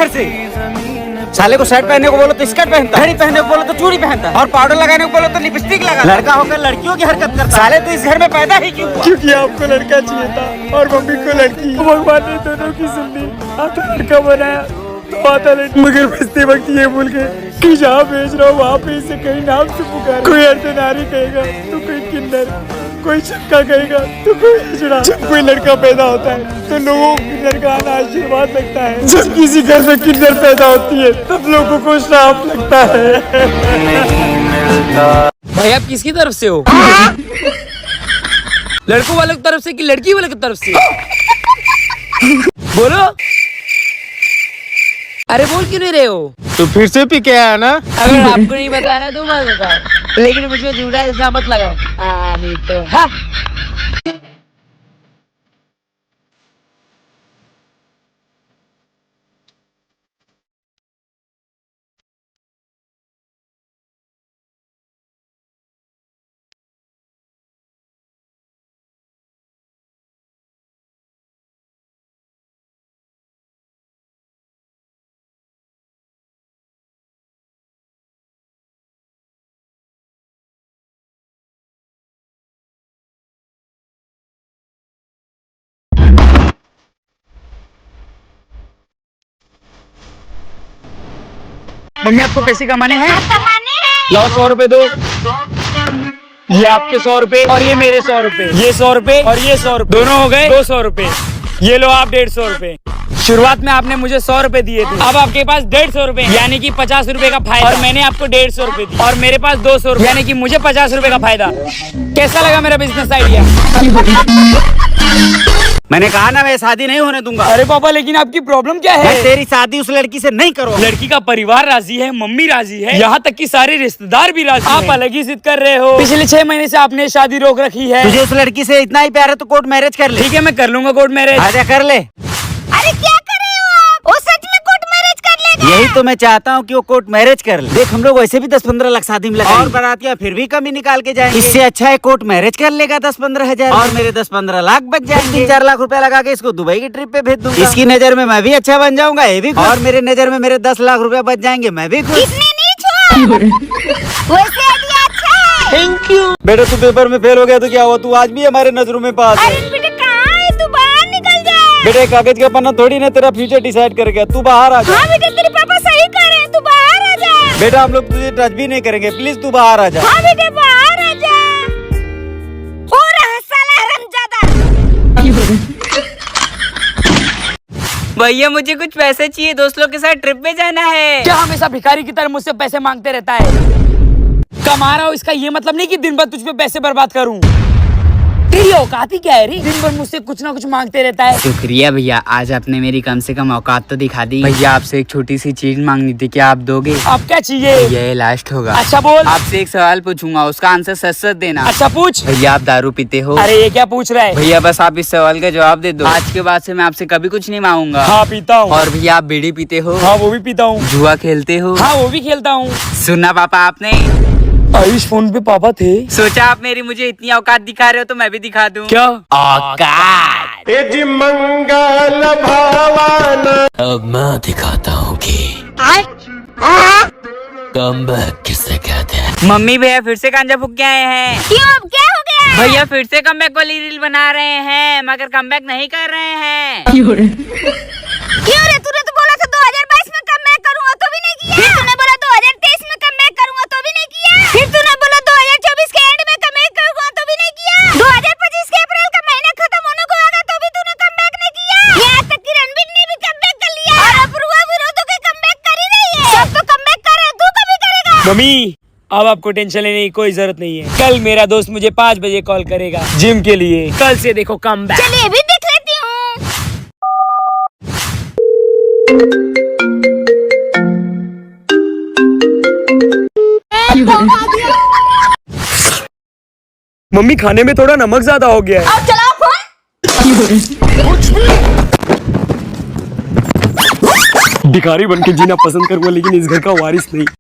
घर से। साले को शर्ट पहनने को बोलो तो स्कर्ट पहनता, घड़ी पहनने को बोलो तो चूड़ी पहनता, और पाउडर लगाने को बोलो तो लिपस्टिक लगा। लड़का होकर लड़कियों की हरकत करता। साले तो इस घर में पैदा ही क्यों हुआ? क्योंकि आपको लड़का चाहिए था और मम्मी को लड़की। भगवान ने दोनों की सुननी। आपने लड़का बनाया तो आता लड़की, मगर बचते वक्त ये भूल गए कि जहाँ भेज रहा हूँ वहाँ पे इसे कहीं नाम से पुकार। कोई अर्धनारी कहेगा तो कोई किन्नर, कोई चक्का कहेगा तो कोई हिजड़ा। जब कोई लड़का पैदा होता है तो लोगों को किन्नर का आना आशीर्वाद लगता है। जब किसी घर में किन्नर पैदा होती है तब लोगों को श्राप लगता है। भाई आप किसकी तरफ से हो? लड़कों वालों की तरफ से कि लड़की वालों की तरफ से? बोलो। अरे बोल क्यों नहीं रहे हो? तो फिर से पी के आया ना? अगर आपको नहीं बताना तो मत बताओ, लेकिन मुझे झूठा इल्जाम मत लगाओ। नहीं तो हाँ। मम्मी आपको पैसे कमाने हैं? लाओ 100 रुपए दो। ये आपके 100 रुपए और ये मेरे 100 रुपए। ये 100 रुपए और ये 100 रुपए दोनों हो गए 200 रुपए। ये लो आप 150 रुपए। शुरुआत में आपने मुझे 100 रुपए दिए थे, अब आपके पास 150 रुपए, यानी कि 50 रुपए का फायदा। और मैंने आपको 150 रुपए दिए और मेरे पास 200 रुपए, यानी कि मुझे 50 रुपए का फायदा। कैसा लगा मेरा बिजनेस आइडिया? मैंने कहा ना मैं शादी नहीं होने दूंगा। अरे पापा लेकिन आपकी प्रॉब्लम क्या है? मैं तेरी शादी उस लड़की से नहीं करो। लड़की का परिवार राजी है, मम्मी राजी है, यहाँ तक कि सारे रिश्तेदार भी राजी हैं। आप अलग ही जिद कर रहे हो। पिछले 6 महीने से आपने शादी रोक रखी है। तुझे उस लड़की से इतना ही प्यार है तो कोर्ट मैरिज कर ले। ठीक है मैं कर लूंगा कोर्ट मैरिज। आजा कर ले। अरे क्या कर रहे हो आप? वो सच में कोर्ट मैरिज कर लेगा? यही तो मैं चाहता हूँ कि वो कोर्ट मैरिज कर ले। देख हम लोग वैसे भी 10-15 लाख शादी में लगाएंगे और बारातियाँ फिर भी कमी निकाल के जाएंगे। इससे अच्छा है कोर्ट मैरिज कर लेगा 10-15 हजार और मेरे 10-15 लाख बच जाएंगे। 3-4 लाख रुपए लगा के इसको दुबई की ट्रिप पे भेज दूंगा। इसकी नजर में मैं भी अच्छा बन जाऊंगा, ये भी खुश। और मेरे नजर में मेरे 10 लाख रुपए बच जाएंगे, मैं भी खुश। इतने नहीं छोड़। वैसे आइडिया अच्छा है। Thank you. बेटा तू पेपर में फेल हो गया तो क्या हुआ, तू आज भी हमारे नजरों में पास है। अरे बेटा कहाँ है? तू बाहर निकल जा। बेटे कागज का पन्ना थोड़ी ना तेरा फ्यूचर डिसाइड कर गया, तू बाहर आ जा। हाँ बेटा तेरे पापा सही कर रहे हैं, तू बाहर आ जा। बेटा हम लोग तुझे टच भी नहीं करेंगे, प्लीज तू बाहर आ जा। हाँ बेटा बाहर आ जा। ओ रहा साला हरामजादा। भैया मुझे कुछ पैसे चाहिए, दोस्त लोग के साथ ट्रिप पे जाना है। क्या हमेशा भिखारी की तरह मुझसे पैसे मांगते रहता है? कमा रहा हूँ इसका ये मतलब नहीं कि दिन भर तुझ पे पैसे बर्बाद करूँ। तेरी औकात ही क्या है रे? दिन भर मुझसे कुछ ना कुछ मांगते रहता है। शुक्रिया भैया, आज आपने मेरी कम से कम औकात तो दिखा दी। भैया आपसे एक छोटी सी चीज मांगनी थी, क्या आप दोगे? अब क्या चाहिए? ये लास्ट होगा। अच्छा बोल। आपसे एक सवाल पूछूंगा, उसका आंसर सच सच देना। अच्छा पूछ। भैया आप दारू पीते हो? अरे ये क्या पूछ रहा है? भैया बस आप इस सवाल का जवाब दे दो, आज के बाद से मैं आपसे कभी कुछ नहीं मांगूंगा। हाँ पीता हूँ। और भैया आप बीड़ी पीते हो? हाँ वो भी पीता हूँ। जुआ खेलते हो? हाँ वो भी खेलता हूँ। सुना पापा आपने? आयुष फोन पे पापा थे। सोचा आप मेरी मुझे इतनी औकात दिखा रहे हो तो मैं भी दिखा दूं। क्या औकात? मंगल भवन। अब मैं दिखाता हूँ कि कमबैक किसे कहते हैं। मम्मी भैया फिर से गांजा फूक के आए हैं। क्यों अब क्या हो गया? भैया फिर से कमबैक वाली रील बना रहे हैं, मगर कमबैक नहीं कर रहे हैं। क्यों रे? तूने तो बोला था 2022 में कमबैक करूंगा तो भी नहीं किया। फिर तूने बोला 2023 में कमबैक करूंगा तो भी नहीं किया। फिर तूने बोला 2024 के एंड में कमबैक करूंगा तो भी नहीं किया। 2025 के अप्रैल का महीना खत्म होने को आगा तो भी तूने कमबैक नहीं किया। यहाँ तक कि रणबीर ने भी कमबैक कर लिया और अपूर्वा विरोध के कमबैक कर ही रही है। सब तो कमबैक कर रहे हैं, तू कभी करेगा? मम्मी अब आपको टेंशन लेने की कोई जरूरत नहीं है। कल मेरा दोस्त मुझे 5 बजे कॉल करेगा जिम के लिए। कल से देखो कमबैक। चलिए भी देख लेती हूँ। मम्मी खाने में थोड़ा नमक ज्यादा हो गया है। अब चलाओ फोन। भिखारी बन के जीना पसंद करूंगा लेकिन इस घर का वारिस नहीं।